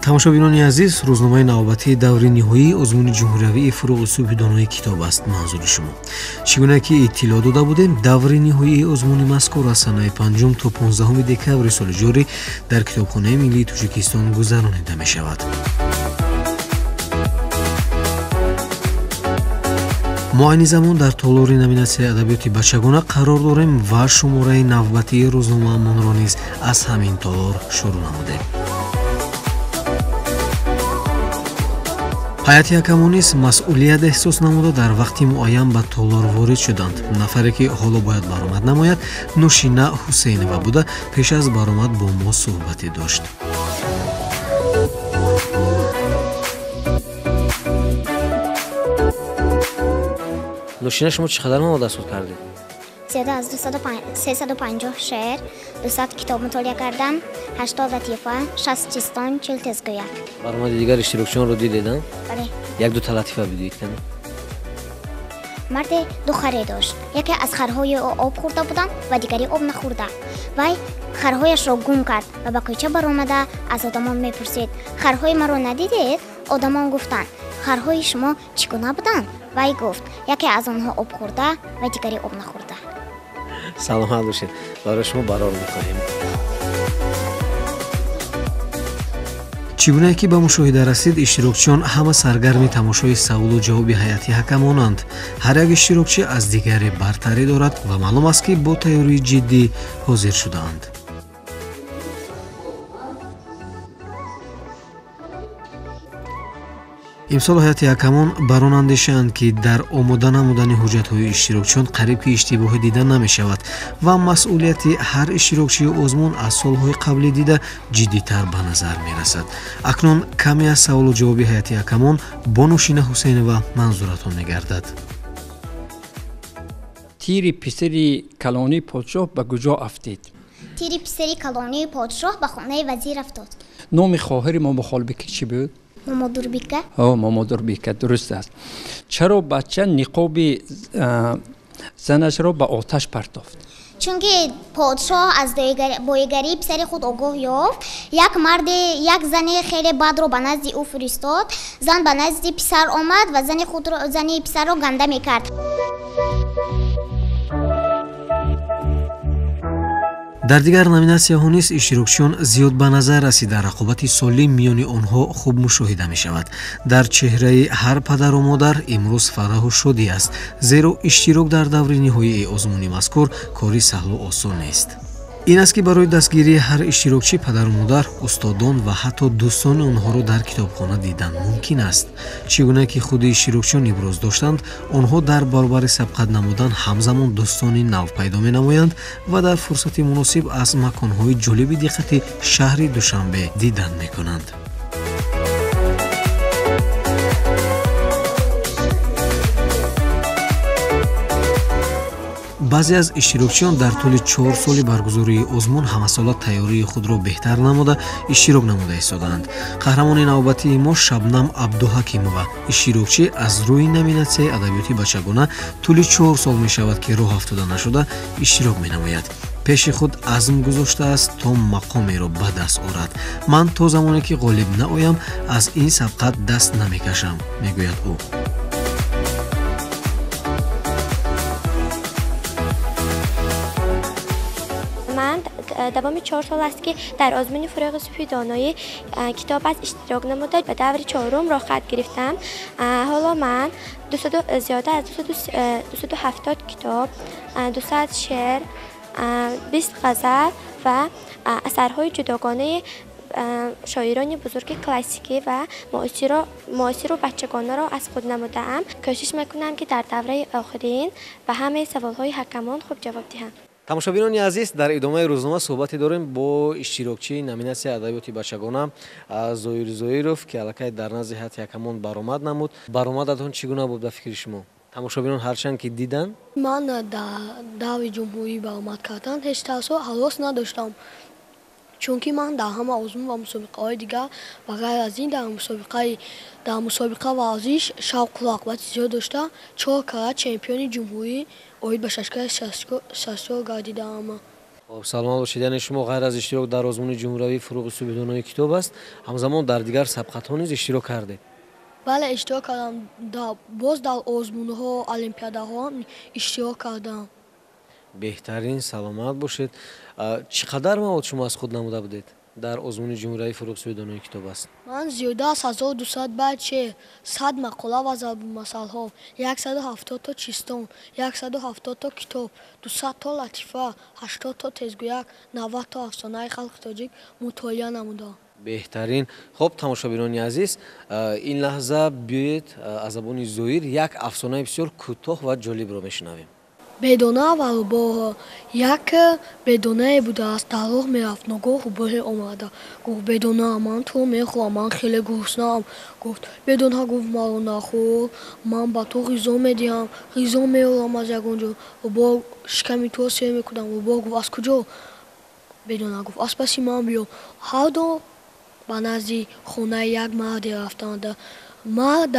тамошобинони азиз, рӯзномаи навбатии даври ниҳоии озмуни ҷумҳуриявии фуруғи субҳи донои китоб аст манзури шумо. Чӣ гуна ки иттилоъ дода будем, даври ниҳоии озмуни мазкур аз санаи 5 то 15 декабри соли ҷорӣ дар китобхонаи миллии Тоҷикистон гузаронида мешавад. мо айни замон дар толори номинатсияи адабиёти бачагона қарор дорем ва шумораи навбатии рӯзномаамонро низ аз ҳамин толор шурӯъ намудем. ҳайати ҳакамониз масъулият эҳсос намуда дар вақти муайян ба толор ворид шуданд. нафаре ки ҳоло бояд баромад намояд, Нушина Ҳусейнова буда, пеш аз баромад бо мо суҳбате дошт. Нушина, шумо чӣ қадар мавод ҳасд кардед? زیاده از 350 شعر، 200 کتاب مطالعه کردم، 80 لطیفه، 60 چیستان، 40 تزگویک. برآمد دیگر اشتراکچیان رو دیدن؟ بله. یک دو تا لطیفه بگید کنید. مرد دو خره داشت. یکی از خرهای آب خورده بودند و دیگری آب نخورده. وی خرهایش را گم کرد و به کوچه برآمده از آدمان میپرسید: خرهای مرا ندیدید؟ آدمان گفتند: خرهای شما چگونه بودند؟ وی گفت: یکی از آنها آب خورده و دیگری آب نخورده. سلامت باشید. برای شما برار می‌خواهیم. чигуне ки ба мушоҳида расид, иштирокчиён ҳама саргарми тамошои саволу ҷавоби ҳайати ҳакамонанд. ҳар як иштирокчӣ аз дигаре бартарӣ дорад ва маълум аст ки бо тайёрии ҷиддӣ ҳозир шудаанд. имсол ҳайати ҳакамон бар он андешаанд ки дар омода намудани ҳуҷҷатҳои иштирокчиён қариб ки иштибоҳе дида намешавад ва масъулияти ҳар иштирокчии озмун аз солҳои қаблӣ дида ҷиддитар ба назар мерасад. акнун каме аз саволу ҷавоби ҳайати ҳакамон бо Нушина Ҳусейнова манзуратон мегардад. тири писари калонии подшоҳ ба куҷо афтид? تیری پسری کلانی پادشاه به خانه وزیر افتاد. номи хоҳири мамохолбикӣ чӣ буд? مامادوربیکه. мамодурбика, дуруст аст. чаро бача ниқоби занашро ба оташ партофт? چونکه پادشاه از بایگری پسر خود آگاه یافت، یک زن خیلی بد رو به نزد او فرستاد. زن به نزد پسر آمد و زن پسر رو گنده میکرد. дар дигар номинатсияҳо низ иштирокчиён зиёд ба назар расида, рақобати солим миёни онҳо хуб мушоҳида мешавад. дар чеҳраи ҳар падару модар имрӯз фараҳу шодӣ аст, зеро иштирок дар даври ниҳоии озмуни мазкур кори саҳлу осон нест. ин аст ки барои дастгирии ҳар иштирокчӣ падару модар, устодон ва ҳатто дӯстони онҳоро дар китобхона дидан мумкин аст. чӣ гуна ки худи иштирокчиён иброз доштанд, онҳо дар баробари сабқат намудан ҳамзамон дӯстони нав пайдо менамоянд ва дар фурсати муносиб аз маконҳои ҷолиби диққати шаҳри Душанбе дидан мекунанд. баъзе аз иштирокчиён дар тӯли 4 соли баргузории озмун ҳамасола тайёрии худро беҳтар намуда иштирок намуда истодаанд. қаҳрамони навбатии мо Шабнам Абдуҳакимова, иштирокчӣ аз рӯи номинатсияи адабиёти бачагона, тӯли 4 сол мешавад ки роҳ афтода нашуда иштирок менамояд. пеши худ азм гузоштааст то мақомеро ба даст орад. ман то замоне ки ғолиб наоям, аз ин сабқат даст намекашам, мегӯяд ӯ. دوام 4 سال است که در آزمون فروغ صبحی دانایی کتاب از اشتراک نموده به دور 4م را خط گرفتم. حالا من زیاده از 270 کتاب، 200 شعر، 20 غزل و اثرهای جداگانه شاعران بزرگ کلاسیکی و معاصر و بچگانه را از خود نموده‌ام. کوشش میکنم که در دوره آخرین به همه سوالهای حکمان خوب جواب دهم. тамошобинони азиз, дар идомаи рӯзнома суҳбате дорем бо иштирокчии номинатсияи адабиёти бачагона Зоир Зоиров, ки аллакай дар назди ҳайати ҳакамон баромад намуд. Баромадатон чӣ гуна буд ба фикри шумо? тамошобинон ҳарчанд ки дидан? ман дар даври ҷумҳурӣ баромад кардан ҳеҷ тарсу ҳарос надоштам, чунки ман дар ҳама озмун ва мусобиқаҳои дигар ва ғайр аз ин дар мусобиқа варзиш шавқу рағбати зиёд дошта 4 карат чемпиони ҷумҳурӣ оид ба шашкаи 60 гардидаам. саломат бошед. Яъне шумо ғайр аз иштирок дар озмуни ҷумҳуравии фуруғи субҳидонои китоб аст, ҳамзамон дар дигар сабқатҳо низ иштирок кардед? бале иштирок кардам, боз дар озмунҳо, олимпиадаҳо иштирок кардам. беҳтарин, саломат бошед. Чӣ қадар мавод шумо аз худ намуда будед дар озмуни ҷумҳуравии фуруғи субҳидонои китоб аст? ман зиёда аз 1200 байт шеър, 100 мақола ва зарбулмасалҳо, 170 то чистон, 170 то китоб, 200 то латифа, 80 то тезгӯяк, 90 то афсонаи халқи тоҷик мутолиа намудам. беҳтарин. хуб, тамошобинони азиз, ин лаҳза биёед аз забони Зоир як афсонаи бисёр кӯтоҳ ва ҷолибро мешунавем. бедона ва рӯбоҳо. Як бедонае будааст, дар роҳ мерафт, ногоҳ рӯбоҳе омада. Гуфт: бедона, ман туро мехоҳам, ман хеле гурснаам. Гуфт: бедона гуфт: маро нахӯр, ман ба ту ғизо медиҳам, ғизо меорам аз ягон ҷо. Рӯбоҳ: шиками туро сер мекунам. Рӯбоҳ гуфт: аз куҷо? бедона гуфт: аз паси ман биё. ҳарду ба назди хонаи як марде рафтанд. Мард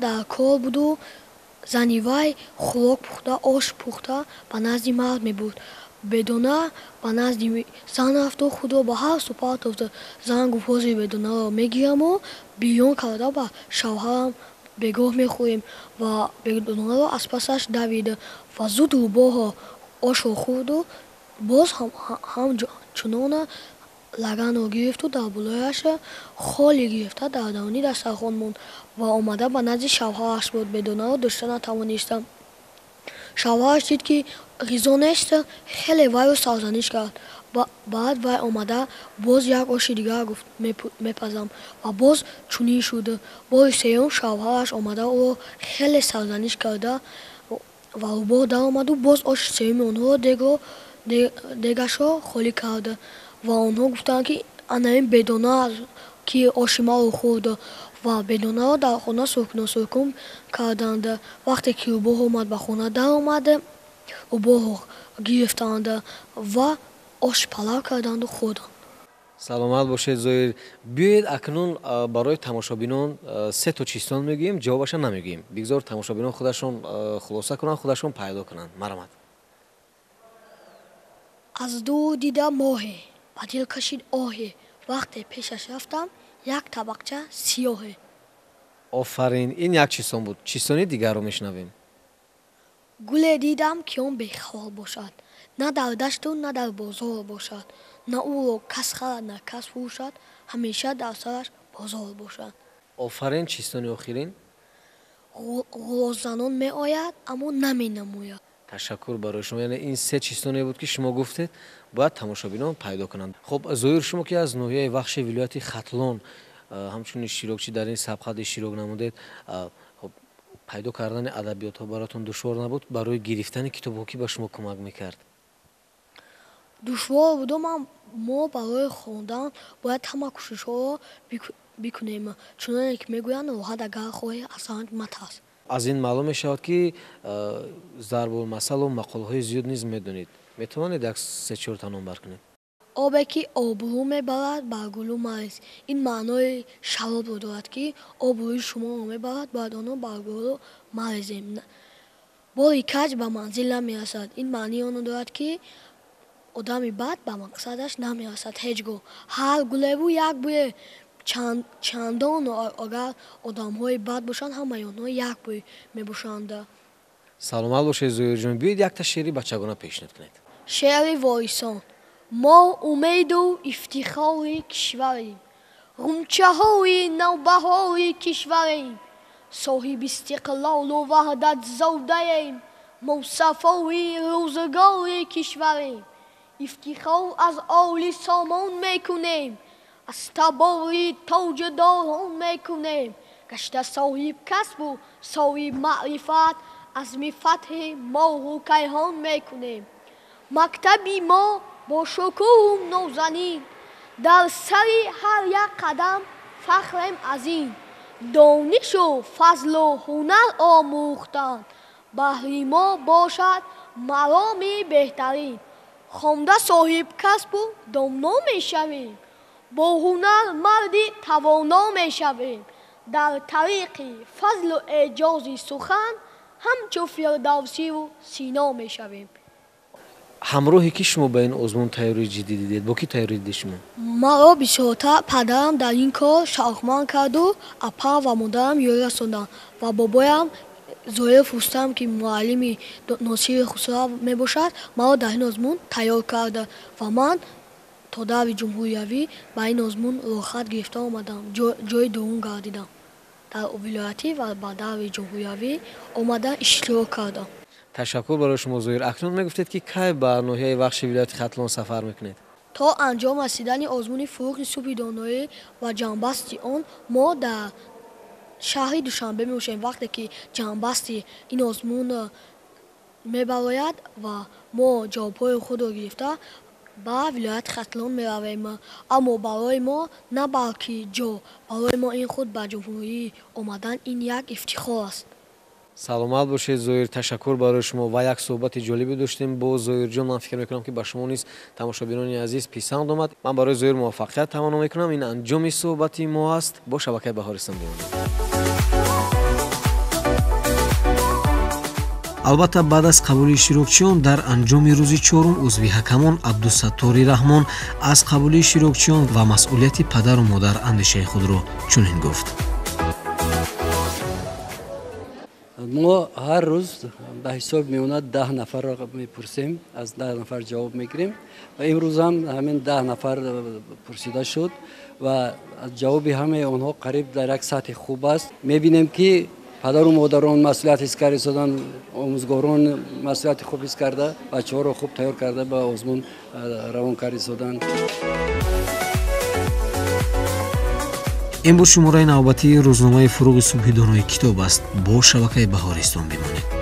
дар кор буду, зани вай хӯрок пухта, ош пухта ба назди мард мебурд. бедона ба назди зан рафту худро ба ҳар су партов зад. зан гуфт: ҳозир бедонаро мегираму бирён карда ба шавҳарам бегоҳ мехӯрем. ва бедонаро аз пасаш давид ва зуд рӯбоҳо ошро хӯрду. боз ҳамчунона лаганро гирифту дар булояш холе гирифта дар даруни дастархон монд ва омада ба назди шавҳараш бурд. бедонаро дошта натавониста. шавҳараш дид, ки ғизо нест, хеле вайро сарзаниш кард. баъд вай омада боз як оши дигар гуфт: мепазам. ва боз чунин шуд. бори сеюм шавҳараш омада ӯро хеле сарзаниш карда ва рӯбоҳ даромаду боз оши сеюми онҳоро дегашро холӣ кард. ва онҳо гуфтанд, ки ана ин бедона аст, ки оши маро хӯрд. ва бедонаро дар хона суркуносуркун карданд. вақте ки рӯбоҳ омад ба хона даромад, рӯбоҳро гирифтанд ва ош палав карданду хӯрданд. саломат бошед Зоир. биёед акнун барои тамошобинон се то чистон мегӯем, ҷавобаша намегӯем. бигзор тамошобинон худашон хулоса кунанд, худашон пайдо кунанд. марамат. аз дур дида моҳе, ба дил кашид оҳе. вақте пешаш рафтам, як табақча сиёҳе. офарин, ин як чистон буд. чистони дигарро мешунавем. гуле дидам, ки он бехол бошад, на дар дашту на дар бозор бошад. на ӯро кас харад, на кас фурӯшад, ҳамеша дар сараш бозор бошад. офарин, чистони охирин. ғулозанон меояд, аммо наменамояд. ташаккур барои шумо. яъне ин се чистоне буд, ки шумо гуфтед бояд тамошобинон пайдо кунанд. хуб, Зоир, шумо ки аз ноҳияи вахши вилояти Хатлон ҳамчун иштирокчӣ дар ин сабқат иштирок намудед, хуб, пайдо кардани адабиётҳо баротон душвор набуд? барои гирифтани китобҳо ки ба шумо кӯмак мекард? душвор буду. мо барои хондан бояд ҳама кӯшишҳоро бикунем. чуноне ки мегӯянд, роҳат агар хоҳӣ аз ранҷ матарс. аз ин маълум мешавад, ки зарбулмасалу мақолаҳои зиёд низ медонед. метавонед як се чорта номбар кунед? обе ки обрӯ мебарад, бар гулу марез. ин маънои шаробро дорад, ки обрӯи шуморо мебарад, бояд онро бар гулу марезем. бори каҷ ба манзил намерасад. ин маънии онро дорад, ки одами бад ба мақсадаш намерасад ҳеҷ гоҳ. ҳар гулеву як бӯе. чандон агар одамҳои бад бошанд, ҳамаи онҳо як бӯй мебошанд. саломат бошед Зоирҷон. биёед якта шеъри бачагона пешниҳод кунед. шеъри ворисон. мо умеду ифтихори кишварем, ғунчаҳои навбаҳори кишварем, соҳиби истиқлолу ваҳдат зовдаем, мусаффои рӯзгори кишварем. ифтихор аз оли сомон мекунем, аз табори тоҷдорон мекунем. гашта соҳиб касбу соҳиб маърифат, азми фатҳи моҳу кайҳон мекунем. мактаби мо бо шукӯҳу нозанин, дар сари ҳар як қадам фахрем аз ин. донишу фазлу ҳунар омӯхтан, баҳри мо бошад мароми беҳтарин. хонда соҳиб касбу домно мешавем, бо ҳунар марди тавоно мешавем. дар тариқи фазлу эъҷози сухан, ҳамчун фирдавсиву сино мешавем. ҳамроҳе ки шумо ба ин озмун тайёрии ҷиддӣ дидед, бо ки тайёрӣ дидед шумо? маро бисёртар падарам дар ин кор шавқманд карду апа ва модарам ёрӣ расонданд ва бобоям зоир рустам ки муаллими носири хусрав мебошад маро дар ин озмун тайёр карда ва ман то даври ҷумҳуриявӣ ба ин озмун рохат гирифта омадам, ҷои дуввум гардидам. дар вилоятӣ ва ба даври ҷумҳуриявӣ омада иштирок кардам. Ташаккур барои шумо Зоир. Акнун мегуфтед ки кай ба ноҳияи Вахши вилояти Хатлон сафар мекунед? то анҷом расидани озмуни фуруғи субҳи доноӣ ва ҷамъбасти он мо дар шаҳри Душанбе мебошем. Вақте ки ҷамъбасти ин озмун мебарояд ва мо ҷавобҳои худро гирифта ба вилояти Хатлон меравем. Аммо барои мо на балки ҷо, барои мо ин худ ба ҷумҳурӣ омадан ин як ифтихор аст. Саломат бошед Зоир. Ташаккур барои шумо ва як суҳбати ҷолибе доштем бо Зоирҷон. Ман фикр мекунам ки ба шумо низ тамошобинони азиз писанд омад. Ман барои Зоир муваффақият таманно мекунам. Ин анҷоми суҳбати мо аст. Бо шабакаи Баҳористон бимонед. албатта баъд аз қабули иштирокчиён дар анҷоми рӯзи чорум узви ҳакамон Абдусаттори Раҳмон аз қабули иштирокчиён ва масъулияти падару модар андешаи худро чунин гуфт. мо ҳар рӯз ба ҳисоб меонад 10 нафарро мепурсем, аз 10 нафар ҷавоб мегирем ва имрӯз ҳам ҳамин 10 нафар пурсида шуд ва ҷавоби ҳамаи онҳо қариб дар як сатҳи хуб аст. мебинем ки падару модарон масъулият ҳис карда истодан, омӯзгорон масъулияти хуб ҳис карда бачаҳоро хуб тайёр карда ба озмун равон карда истодан. ин буд шумораи навбатии рӯзномаи фуруғи субҳи доноӣ китоб аст. Бо шабакаи Баҳористон бимонед.